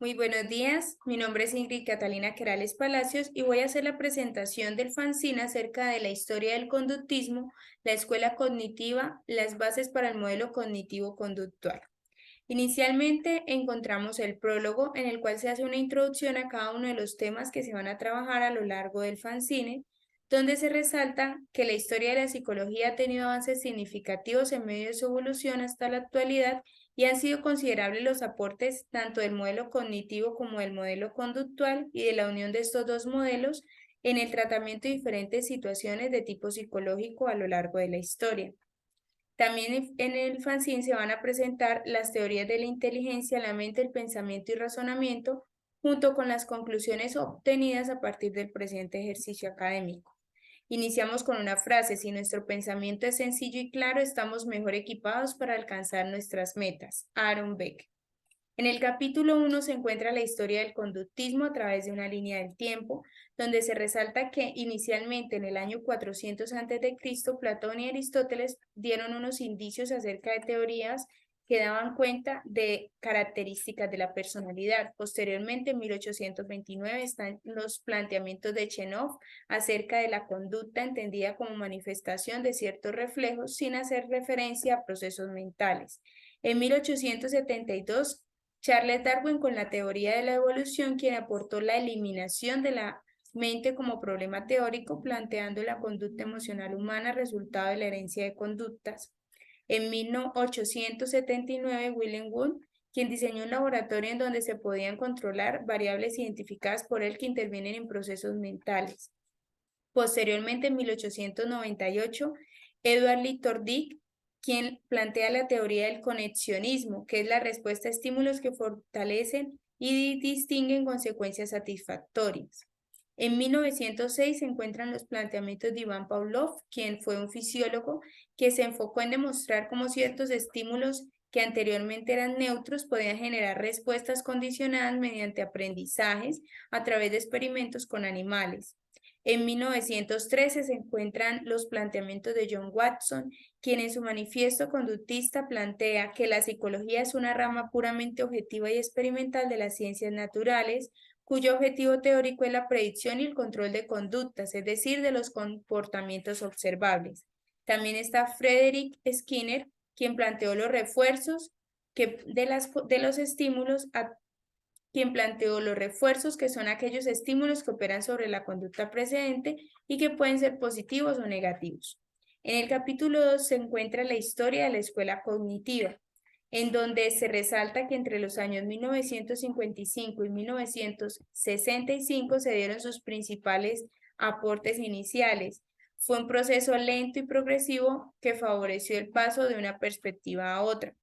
Muy buenos días, mi nombre es Ingrid Catalina Querales Palacios y voy a hacer la presentación del fanzine acerca de la historia del conductismo, la escuela cognitiva, las bases para el modelo cognitivo conductual. Inicialmente encontramos el prólogo en el cual se hace una introducción a cada uno de los temas que se van a trabajar a lo largo del fanzine, donde se resalta que la historia de la psicología ha tenido avances significativos en medio de su evolución hasta la actualidad y han sido considerables los aportes tanto del modelo cognitivo como del modelo conductual y de la unión de estos dos modelos en el tratamiento de diferentes situaciones de tipo psicológico a lo largo de la historia. También en el fanzine se van a presentar las teorías de la inteligencia, la mente, el pensamiento y razonamiento, junto con las conclusiones obtenidas a partir del presente ejercicio académico. Iniciamos con una frase: si nuestro pensamiento es sencillo y claro, estamos mejor equipados para alcanzar nuestras metas. Aaron Beck. En el capítulo 1 se encuentra la historia del conductismo a través de una línea del tiempo, donde se resalta que inicialmente en el año 400 a.C., Platón y Aristóteles dieron unos indicios acerca de teorías que daban cuenta de características de la personalidad. Posteriormente, en 1829, están los planteamientos de Chenov acerca de la conducta entendida como manifestación de ciertos reflejos sin hacer referencia a procesos mentales. En 1872, Charles Darwin con la teoría de la evolución, quien aportó la eliminación de la mente como problema teórico, planteando la conducta emocional humana resultado de la herencia de conductas. En 1879, William Wundt, quien diseñó un laboratorio en donde se podían controlar variables identificadas por él que intervienen en procesos mentales. Posteriormente, en 1898, Edward Lee Tordick, quien plantea la teoría del conexionismo, que es la respuesta a estímulos que fortalecen y distinguen consecuencias satisfactorias. En 1906 se encuentran los planteamientos de Iván Pavlov, quien fue un fisiólogo que se enfocó en demostrar cómo ciertos estímulos que anteriormente eran neutros podían generar respuestas condicionadas mediante aprendizajes a través de experimentos con animales. En 1913 se encuentran los planteamientos de John Watson, quien en su manifiesto conductista plantea que la psicología es una rama puramente objetiva y experimental de las ciencias naturales, cuyo objetivo teórico es la predicción y el control de conductas, es decir, de los comportamientos observables. También está Frederick Skinner, quien planteó los refuerzos de los estímulos quien planteó los refuerzos, que son aquellos estímulos que operan sobre la conducta precedente y que pueden ser positivos o negativos. En el capítulo 2 se encuentra la historia de la escuela cognitiva, en donde se resalta que entre los años 1955 y 1965 se dieron sus principales aportes iniciales. Fue un proceso lento y progresivo que favoreció el paso de una perspectiva a otra.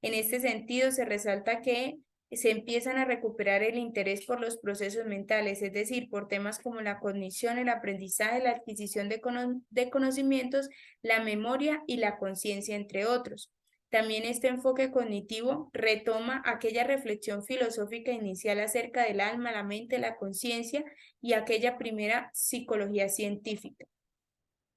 En este sentido, se resalta que se empiezan a recuperar el interés por los procesos mentales, es decir, por temas como la cognición, el aprendizaje, la adquisición de conocimientos, la memoria y la conciencia, entre otros. También este enfoque cognitivo retoma aquella reflexión filosófica inicial acerca del alma, la mente, la conciencia y aquella primera psicología científica.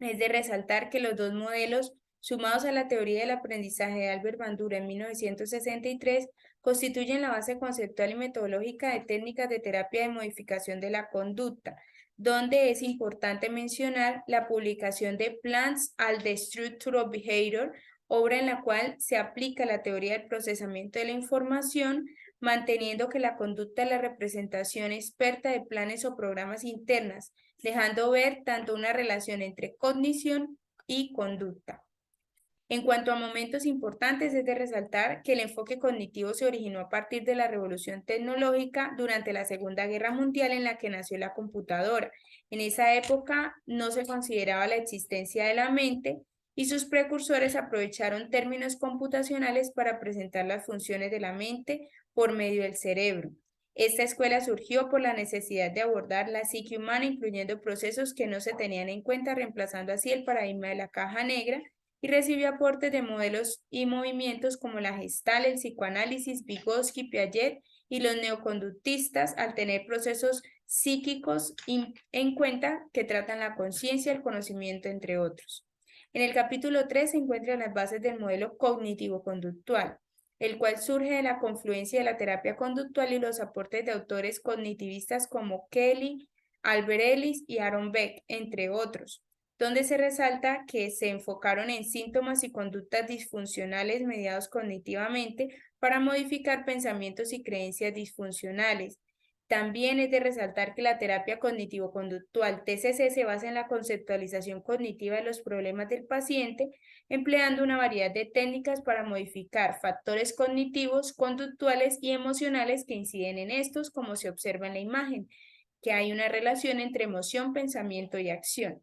Es de resaltar que los dos modelos, sumados a la teoría del aprendizaje de Albert Bandura en 1963, constituyen la base conceptual y metodológica de técnicas de terapia de modificación de la conducta, donde es importante mencionar la publicación de Plans al the Structure of Behavior, obra en la cual se aplica la teoría del procesamiento de la información, manteniendo que la conducta es la representación experta de planes o programas internas, dejando ver tanto una relación entre cognición y conducta. En cuanto a momentos importantes, es de resaltar que el enfoque cognitivo se originó a partir de la revolución tecnológica durante la Segunda Guerra Mundial, en la que nació la computadora. En esa época no se consideraba la existencia de la mente y sus precursores aprovecharon términos computacionales para presentar las funciones de la mente por medio del cerebro. Esta escuela surgió por la necesidad de abordar la psique humana, incluyendo procesos que no se tenían en cuenta, reemplazando así el paradigma de la caja negra, y recibió aportes de modelos y movimientos como la Gestalt, el psicoanálisis, Vygotsky, Piaget y los neoconductistas, al tener procesos psíquicos en cuenta que tratan la conciencia, el conocimiento, entre otros. En el capítulo 3 se encuentran las bases del modelo cognitivo-conductual. el cual surge de la confluencia de la terapia conductual y los aportes de autores cognitivistas como Kelly, Albert Ellis y Aaron Beck, entre otros, donde se resalta que se enfocaron en síntomas y conductas disfuncionales mediados cognitivamente para modificar pensamientos y creencias disfuncionales. También es de resaltar que la terapia cognitivo-conductual TCC se basa en la conceptualización cognitiva de los problemas del paciente, empleando una variedad de técnicas para modificar factores cognitivos, conductuales y emocionales que inciden en estos, como se observa en la imagen, que hay una relación entre emoción, pensamiento y acción.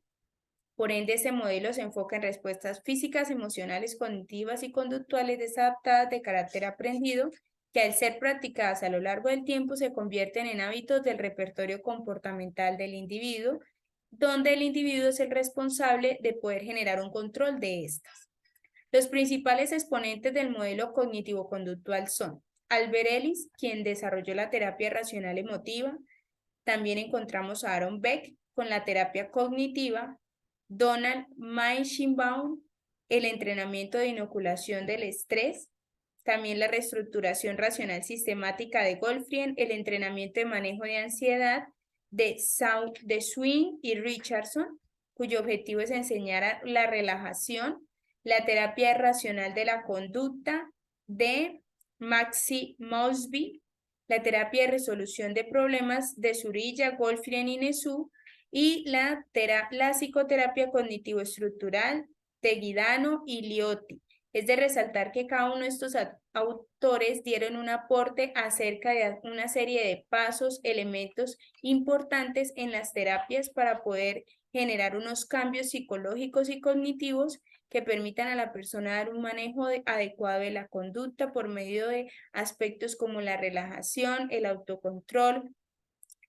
Por ende, este modelo se enfoca en respuestas físicas, emocionales, cognitivas y conductuales desadaptadas de carácter aprendido, que al ser practicadas a lo largo del tiempo se convierten en hábitos del repertorio comportamental del individuo, donde el individuo es el responsable de poder generar un control de estas. Los principales exponentes del modelo cognitivo-conductual son Albert Ellis, quien desarrolló la terapia racional emotiva. También encontramos a Aaron Beck con la terapia cognitiva, Donald Meichenbaum, el entrenamiento de inoculación del estrés, también la reestructuración racional sistemática de Goldfried, el entrenamiento de manejo de ansiedad de Swing y Richardson, cuyo objetivo es enseñar la relajación, la terapia racional de la conducta de Maxi Mosby, la terapia de resolución de problemas de Zurilla, Goldfried y Nesu, y la psicoterapia cognitivo-estructural de Guidano y Liotti. Es de resaltar que cada uno de estos autores dieron un aporte acerca de una serie de pasos, elementos importantes en las terapias para poder generar unos cambios psicológicos y cognitivos que permitan a la persona dar un manejo adecuado de la conducta por medio de aspectos como la relajación, el autocontrol,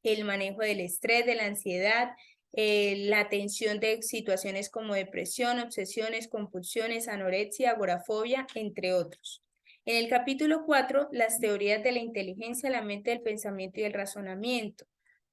el manejo del estrés, de la ansiedad, la atención de situaciones como depresión, obsesiones, compulsiones, anorexia, agorafobia, entre otros. En el capítulo 4, las teorías de la inteligencia, la mente, del pensamiento y el razonamiento,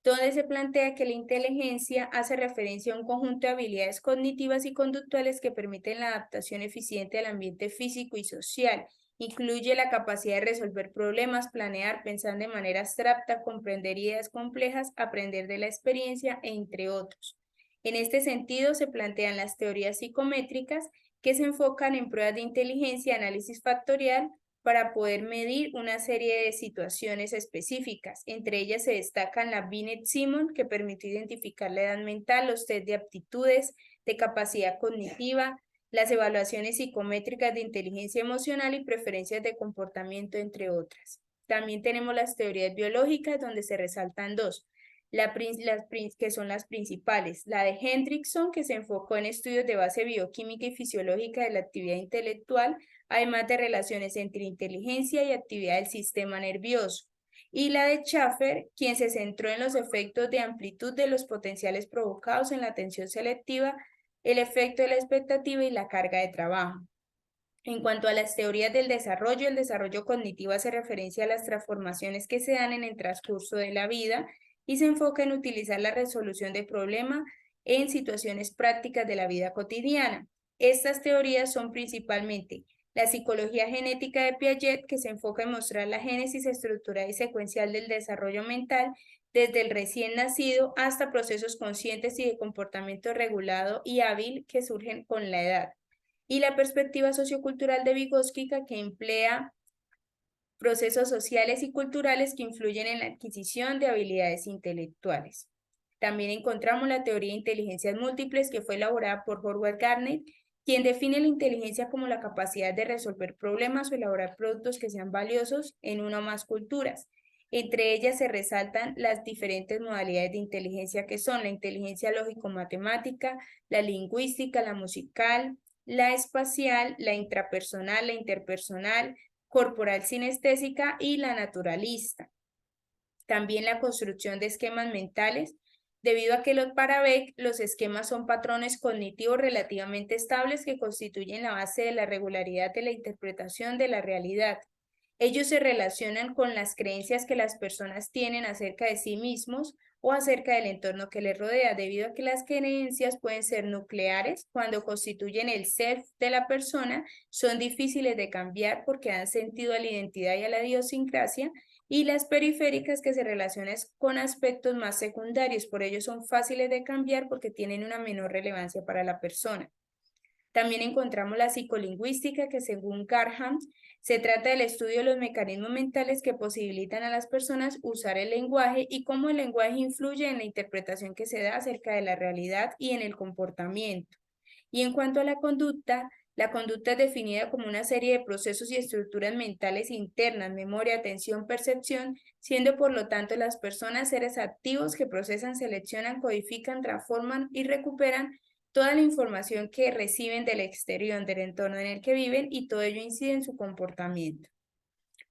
donde se plantea que la inteligencia hace referencia a un conjunto de habilidades cognitivas y conductuales que permiten la adaptación eficiente al ambiente físico y social. Incluye la capacidad de resolver problemas, planear, pensar de manera abstracta, comprender ideas complejas, aprender de la experiencia, entre otros. En este sentido, se plantean las teorías psicométricas que se enfocan en pruebas de inteligencia y análisis factorial para poder medir una serie de situaciones específicas. Entre ellas se destacan la Binet-Simon, que permite identificar la edad mental, los test de aptitudes, de capacidad cognitiva, las evaluaciones psicométricas de inteligencia emocional y preferencias de comportamiento, entre otras. También tenemos las teorías biológicas, donde se resaltan dos, que son las principales. La de Hendrickson, que se enfocó en estudios de base bioquímica y fisiológica de la actividad intelectual, además de relaciones entre inteligencia y actividad del sistema nervioso. Y la de Schaffer, quien se centró en los efectos de amplitud de los potenciales provocados en la atención selectiva, el efecto de la expectativa y la carga de trabajo. En cuanto a las teorías del desarrollo, el desarrollo cognitivo hace referencia a las transformaciones que se dan en el transcurso de la vida y se enfoca en utilizar la resolución de problemas en situaciones prácticas de la vida cotidiana. Estas teorías son principalmente la psicología genética de Piaget, que se enfoca en mostrar la génesis estructural y secuencial del desarrollo mental desde el recién nacido hasta procesos conscientes y de comportamiento regulado y hábil que surgen con la edad. Y la perspectiva sociocultural de Vygotsky, que emplea procesos sociales y culturales que influyen en la adquisición de habilidades intelectuales. También encontramos la teoría de inteligencias múltiples, que fue elaborada por Howard Gardner, quien define la inteligencia como la capacidad de resolver problemas o elaborar productos que sean valiosos en una o más culturas. Entre ellas se resaltan las diferentes modalidades de inteligencia, que son la inteligencia lógico-matemática, la lingüística, la musical, la espacial, la intrapersonal, la interpersonal, corporal sinestésica y la naturalista. También la construcción de esquemas mentales, debido a que para Beck los esquemas son patrones cognitivos relativamente estables que constituyen la base de la regularidad de la interpretación de la realidad. Ellos se relacionan con las creencias que las personas tienen acerca de sí mismos o acerca del entorno que le rodea, debido a que las creencias pueden ser nucleares cuando constituyen el self de la persona, son difíciles de cambiar porque dan sentido a la identidad y a la idiosincrasia, y las periféricas que se relacionan con aspectos más secundarios, por ello son fáciles de cambiar porque tienen una menor relevancia para la persona. También encontramos la psicolingüística, que según Garham, se trata del estudio de los mecanismos mentales que posibilitan a las personas usar el lenguaje y cómo el lenguaje influye en la interpretación que se da acerca de la realidad y en el comportamiento. Y en cuanto a la conducta es definida como una serie de procesos y estructuras mentales internas, memoria, atención, percepción, siendo por lo tanto las personas seres activos que procesan, seleccionan, codifican, transforman y recuperan toda la información que reciben del exterior, del entorno en el que viven, y todo ello incide en su comportamiento.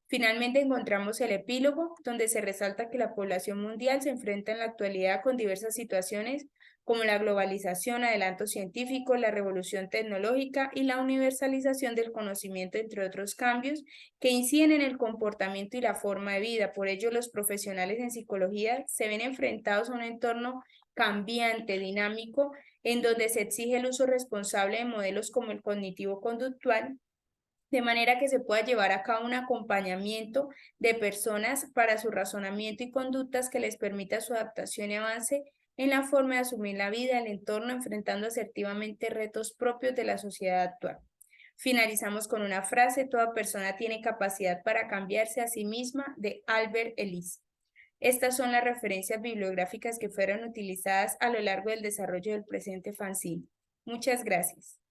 Finalmente encontramos el epílogo, donde se resalta que la población mundial se enfrenta en la actualidad con diversas situaciones como la globalización, adelantos científicos, la revolución tecnológica y la universalización del conocimiento, entre otros cambios que inciden en el comportamiento y la forma de vida. Por ello, los profesionales en psicología se ven enfrentados a un entorno cambiante, dinámico, en donde se exige el uso responsable de modelos como el cognitivo-conductual, de manera que se pueda llevar a cabo un acompañamiento de personas para su razonamiento y conductas que les permita su adaptación y avance en la forma de asumir la vida, el entorno, enfrentando asertivamente retos propios de la sociedad actual. Finalizamos con una frase: toda persona tiene capacidad para cambiarse a sí misma, de Albert Ellis. Estas son las referencias bibliográficas que fueron utilizadas a lo largo del desarrollo del presente fanzine. Muchas gracias.